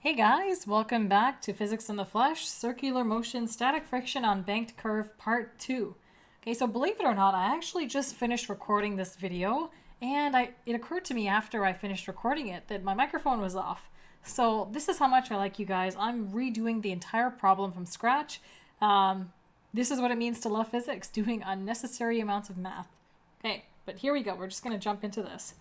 Hey guys, welcome back to Physics in the Flesh, Circular Motion, Static Friction on Banked Curve Part 2. Okay, so believe it or not, I actually just finished recording this video, and it occurred to me after I finished recording it that my microphone was off. So this is how much I like you guys. I'm redoing the entire problem from scratch. This is what it means to love physics, doing unnecessary amounts of math. Okay, but here we go. We're just going to jump into this.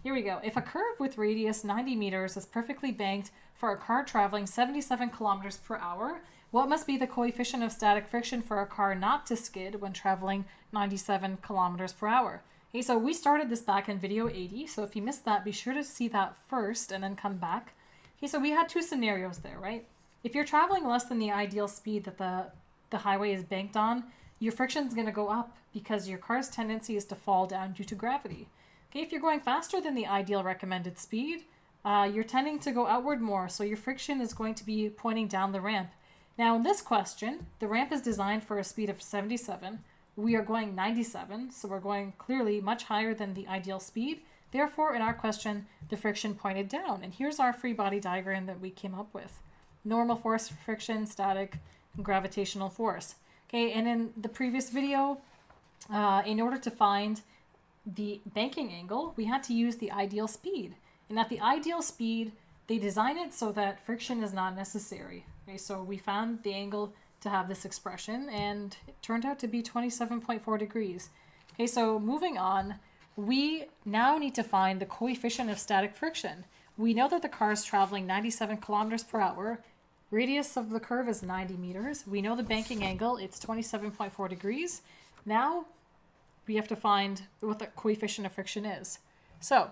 Here we go. If a curve with radius 90 meters is perfectly banked for a car traveling 77 kilometers per hour, what must be the coefficient of static friction for a car not to skid when traveling 97 kilometers per hour? Okay, so we started this back in video 80, so if you missed that, be sure to see that first and then come back. Okay, so we had two scenarios there, right? If you're traveling less than the ideal speed that the highway is banked on, your friction is going to go up because your car's tendency is to fall down due to gravity. Okay, if you're going faster than the ideal recommended speed, you're tending to go outward more, so your friction is going to be pointing down the ramp. Now, in this question, the ramp is designed for a speed of 77. We are going 97, so we're going clearly much higher than the ideal speed. Therefore, in our question, the friction pointed down. And here's our free body diagram that we came up with. Normal force, friction, static, and gravitational force. Okay, and in the previous video, in order to find the banking angle, we had to use the ideal speed. And at the ideal speed, they design it so that friction is not necessary. Okay, so we found the angle to have this expression, and it turned out to be 27.4 degrees. Okay, so moving on, we now need to find the coefficient of static friction. We know that the car is traveling 97 kilometers per hour. Radius of the curve is 90 meters. We know the banking angle, it's 27.4 degrees. Now, we have to find what the coefficient of friction is. So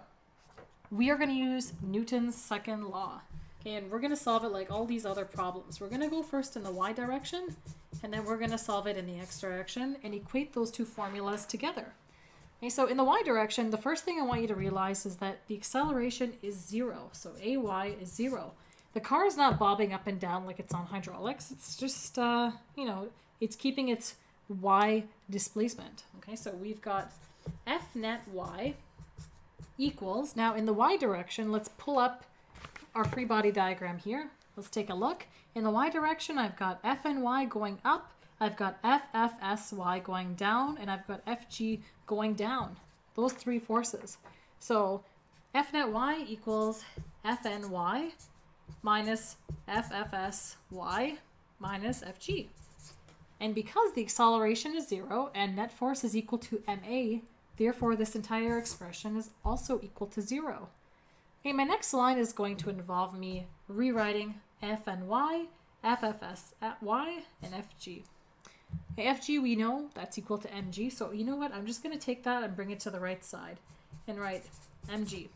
we are going to use Newton's second law. Okay, and we're going to solve it like all these other problems. We're going to go first in the y direction, and then we're going to solve it in the x direction and equate those two formulas together. Okay, so in the y direction, the first thing I want you to realize is that the acceleration is 0. So ay is 0. The car is not bobbing up and down like it's on hydraulics. It's just, it's keeping its y displacement. Okay, so we've got F net y equals, now in the y direction, let's pull up our free body diagram here. Let's take a look. In the y direction, I've got F and y going up, I've got FFSY going down, and I've got FG going down. Those three forces. So F net y equals FNY minus FFSY minus FG. And because the acceleration is 0 and net force is equal to ma, therefore this entire expression is also equal to 0. Okay, my next line is going to involve me rewriting f and y, ffs at y, and fg. Okay, fg we know that's equal to mg, so you know what? I'm just going to take that and bring it to the right side and write mg.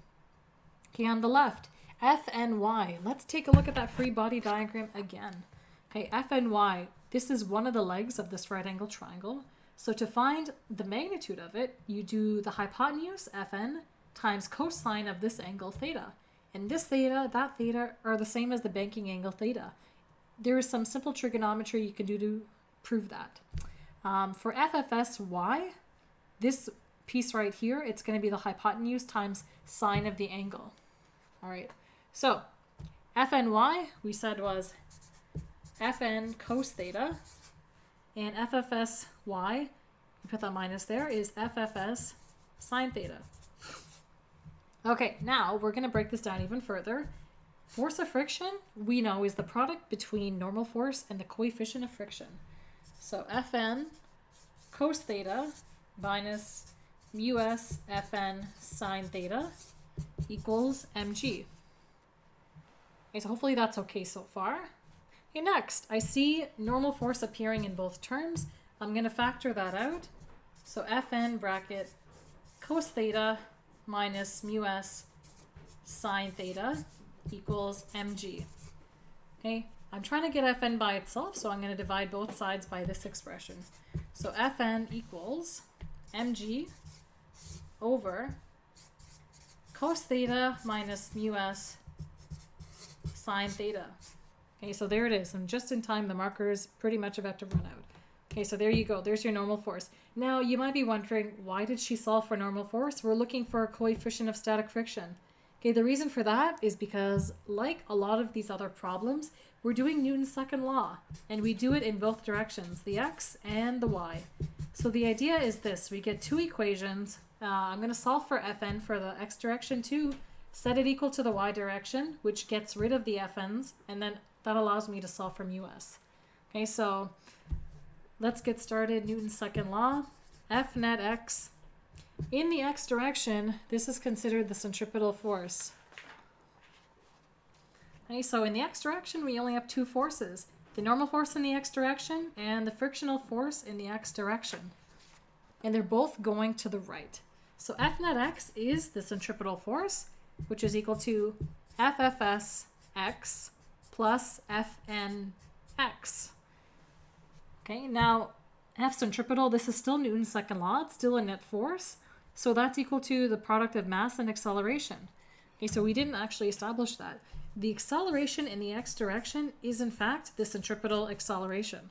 Okay, on the left, f and y. Let's take a look at that free body diagram again. Okay, f and y. This is one of the legs of this right angle triangle. So to find the magnitude of it, you do the hypotenuse, Fn, times cosine of this angle, theta. And this theta, that theta, are the same as the banking angle, theta. There is some simple trigonometry you can do to prove that. For FFSY, this piece right here, it's going to be the hypotenuse times sine of the angle. All right, so FNY, we said was Fn cos theta, and FFSY, you put that minus there, is FFS sine theta. Okay, now we're going to break this down even further. Force of friction, we know, is the product between normal force and the coefficient of friction. So Fn cos theta minus mu s Fn sine theta equals mg. Okay, so hopefully that's okay so far. Okay, next, I see normal force appearing in both terms. I'm going to factor that out. So Fn bracket cos theta minus mu s sine theta equals mg. Okay, I'm trying to get Fn by itself, so I'm going to divide both sides by this expression. So Fn equals mg over cos theta minus mu s sine theta. Okay, so there it is. And just in time, the marker is pretty much about to run out. Okay, so there you go. There's your normal force. Now, you might be wondering, why did she solve for normal force? We're looking for a coefficient of static friction. Okay, the reason for that is because, like a lot of these other problems, we're doing Newton's second law, and we do it in both directions, the x and the y. So the idea is this: we get two equations. I'm going to solve for Fn for the x direction too, set it equal to the y direction, which gets rid of the Fn's, and then that allows me to solve for mu s. Okay, so let's get started. Newton's second law, F net x. In the x direction, this is considered the centripetal force. Okay, so in the x direction, we only have two forces: the normal force in the x direction and the frictional force in the x direction. And they're both going to the right. So F net x is the centripetal force, which is equal to FFS x plus Fn x. Okay, now F centripetal, this is still Newton's second law. It's still a net force. So that's equal to the product of mass and acceleration. Okay, so we didn't actually establish that. The acceleration in the x direction is in fact the centripetal acceleration.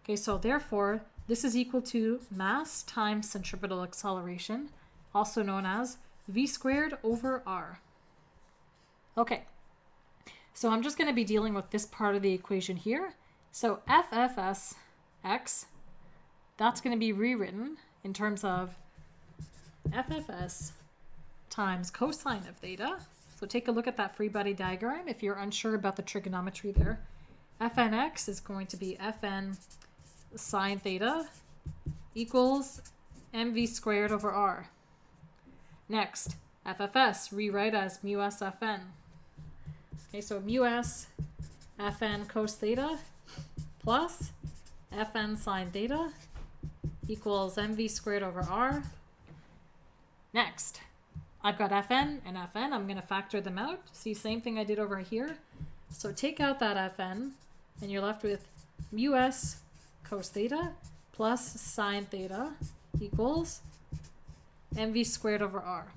Okay, so therefore, this is equal to mass times centripetal acceleration, also known as v squared over r. Okay, so I'm just going to be dealing with this part of the equation here. So FFS x, that's going to be rewritten in terms of FFS times cosine of theta. So take a look at that free body diagram if you're unsure about the trigonometry there. Fnx is going to be Fn sine theta equals mv squared over r. Next, FFS, rewrite as mu s Fn. Okay, so mu s Fn cos theta plus Fn sine theta equals mv squared over r. Next, I've got Fn and Fn. I'm going to factor them out. See, same thing I did over here. So take out that Fn, and you're left with mu s cos theta plus sine theta equals mv squared over r.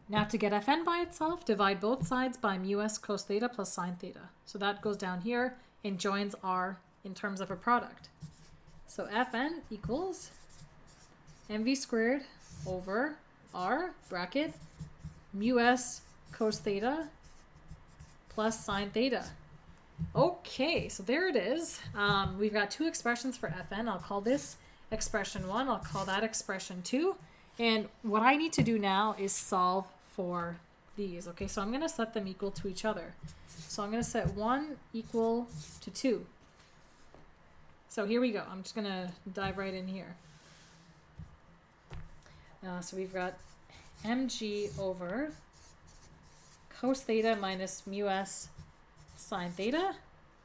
Now to get Fn by itself, divide both sides by mu s cos theta plus sine theta. So that goes down here and joins r in terms of a product. So Fn equals mv squared over r bracket mu s cos theta plus sine theta. Okay, so there it is. We've got two expressions for Fn. I'll call this expression 1. I'll call that expression 2. And what I need to do now is solve for these. Okay, so I'm going to set them equal to each other. So I'm going to set 1 equal to 2. So here we go. I'm just going to dive right in here. So we've got mg over cos theta minus mu s sine theta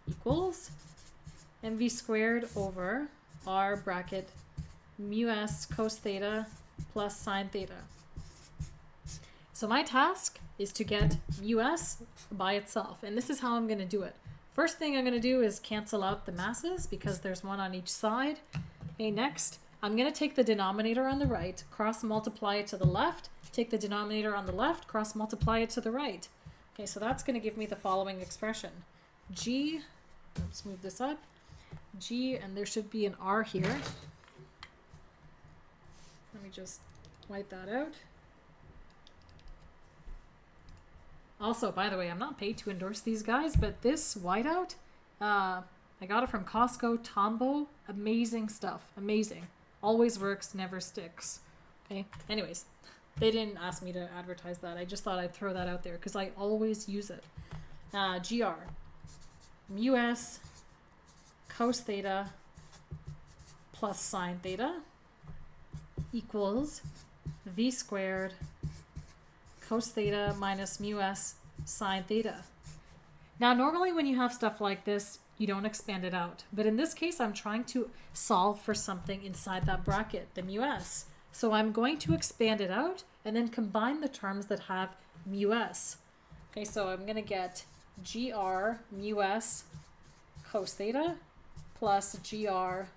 equals mv squared over r bracket mu s cos theta plus sine theta. So my task is to get mu s by itself, and this is how I'm going to do it. First thing I'm going to do is cancel out the masses because there's one on each side. Okay, next, I'm going to take the denominator on the right, cross multiply it to the left, take the denominator on the left, cross multiply it to the right. Okay, so that's going to give me the following expression. G, let's move this up, G, and there should be an R here. Let me just wipe that out. Also, by the way, I'm not paid to endorse these guys, but this whiteout, I got it from Costco, Tombow. Amazing stuff. Amazing. Always works, never sticks. Okay, anyways, they didn't ask me to advertise that. I just thought I'd throw that out there because I always use it. GR. Mu s cos theta plus sine theta equals v squared cos theta minus mu s sine theta. Now, normally when you have stuff like this, you don't expand it out. But in this case, I'm trying to solve for something inside that bracket, the mu s. So I'm going to expand it out and then combine the terms that have mu s. Okay, so I'm going to get gr mu s cos theta plus gr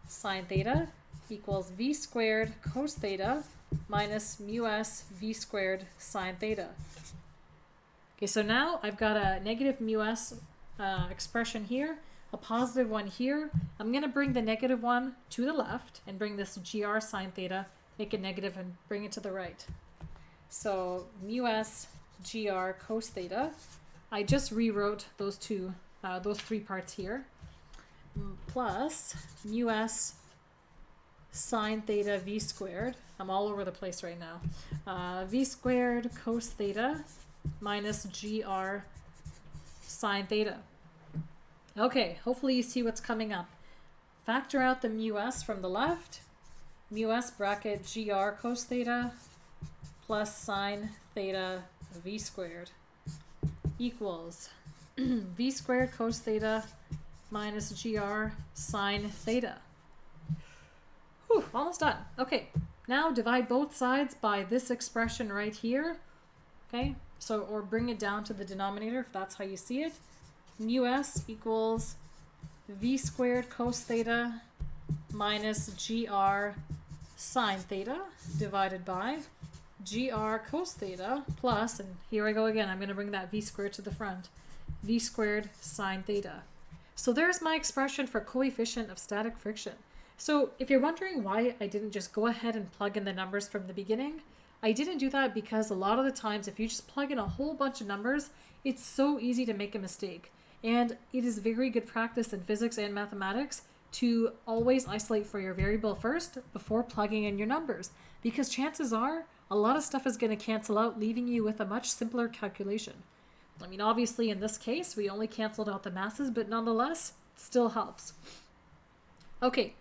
sine theta equals v squared cos theta minus mu s v squared sine theta. Okay, so now I've got a negative mu s expression here, a positive one here. I'm going to bring the negative one to the left and bring this gr sine theta, make it negative and bring it to the right. So mu s gr cos theta. I just rewrote those three parts here. Plus mu s sine theta v squared. I'm all over the place right now. V squared cos theta minus gr sine theta. Okay, hopefully you see what's coming up. Factor out the mu s from the left. Mu s bracket gr cos theta plus sine theta v squared equals v squared cos theta minus gr sine theta. Whew, almost done. Okay, now divide both sides by this expression right here. Okay, so, or bring it down to the denominator if that's how you see it. Mu s equals v squared cos theta minus gr sine theta divided by gr cos theta plus, and here I go again, I'm going to bring that v squared to the front, v squared sine theta. So there's my expression for coefficient of static friction. So if you're wondering why I didn't just go ahead and plug in the numbers from the beginning, I didn't do that because a lot of the times if you just plug in a whole bunch of numbers, it's so easy to make a mistake. And it is very good practice in physics and mathematics to always isolate for your variable first before plugging in your numbers, because chances are a lot of stuff is going to cancel out, leaving you with a much simpler calculation. I mean, obviously in this case, we only canceled out the masses, but nonetheless, it still helps. Okay,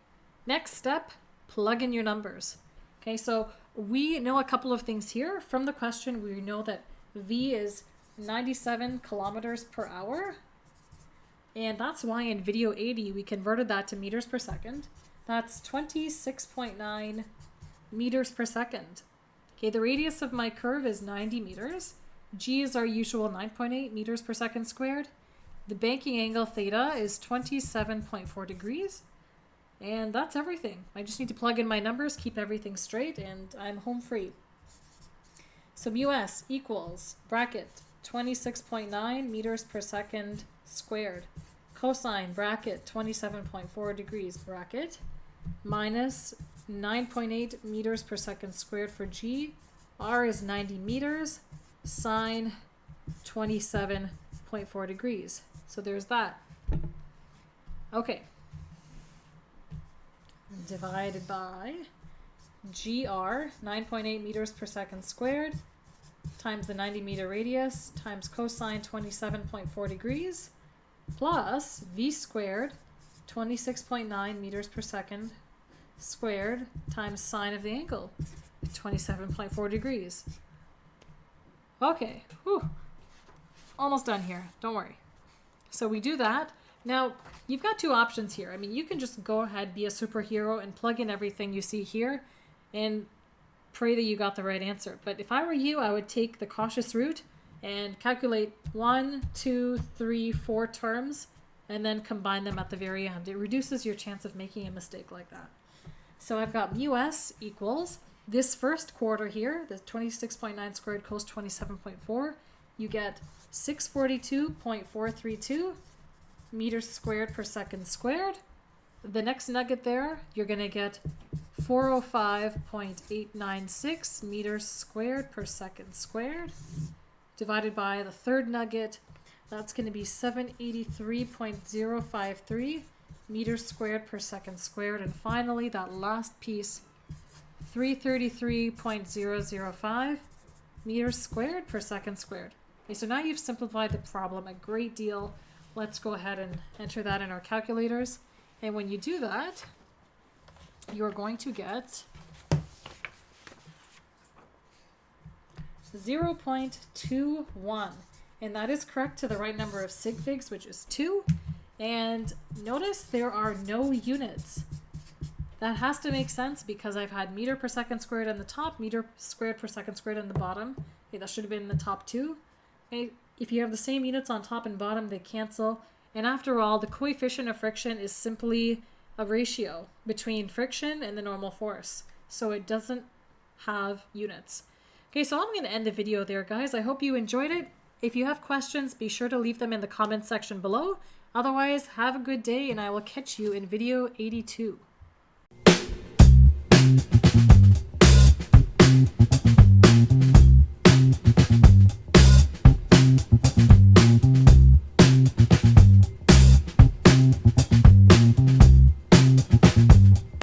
next step, plug in your numbers. Okay, so we know a couple of things here. From the question, we know that V is 97 kilometers per hour. And that's why in video 80, we converted that to meters per second. That's 26.9 meters per second. Okay, the radius of my curve is 90 meters. G is our usual 9.8 meters per second squared. The banking angle theta is 27.4 degrees. And that's everything. I just need to plug in my numbers, keep everything straight, and I'm home free. So mu s equals bracket 26.9 meters per second squared. Cosine bracket 27.4 degrees bracket minus 9.8 meters per second squared for G. R is 90 meters. Sine 27.4 degrees. So there's that. Okay. Divided by GR, 9.8 meters per second squared, times the 90 meter radius, times cosine 27.4 degrees, plus V squared, 26.9 meters per second squared, times sine of the angle, 27.4 degrees. Okay, whew. Almost done here, don't worry. So we do that. Now, you've got two options here. I mean, you can just go ahead, be a superhero, and plug in everything you see here and pray that you got the right answer. But if I were you, I would take the cautious route and calculate 1, 2, 3, 4 terms and then combine them at the very end. It reduces your chance of making a mistake like that. So I've got mu s equals this first quarter here, the 26.9 squared cos 27.4. You get 642.432 meters squared per second squared. The next nugget there, you're going to get 405.896 meters squared per second squared, divided by the third nugget, that's going to be 783.053 meters squared per second squared, and finally that last piece, 333.005 meters squared per second squared. Okay, so now you've simplified the problem a great deal. Let's go ahead and enter that in our calculators. And when you do that, you're going to get 0.21. And that is correct to the right number of sig figs, which is 2. And notice there are no units. That has to make sense because I've had meter per second squared on the top, meter squared per second squared on the bottom. Okay, that should have been in the top 2. Okay, if you have the same units on top and bottom, they cancel. And after all, the coefficient of friction is simply a ratio between friction and the normal force. So it doesn't have units. Okay, so I'm going to end the video there, guys. I hope you enjoyed it. If you have questions, be sure to leave them in the comment section below. Otherwise, have a good day, and I will catch you in video 82. you.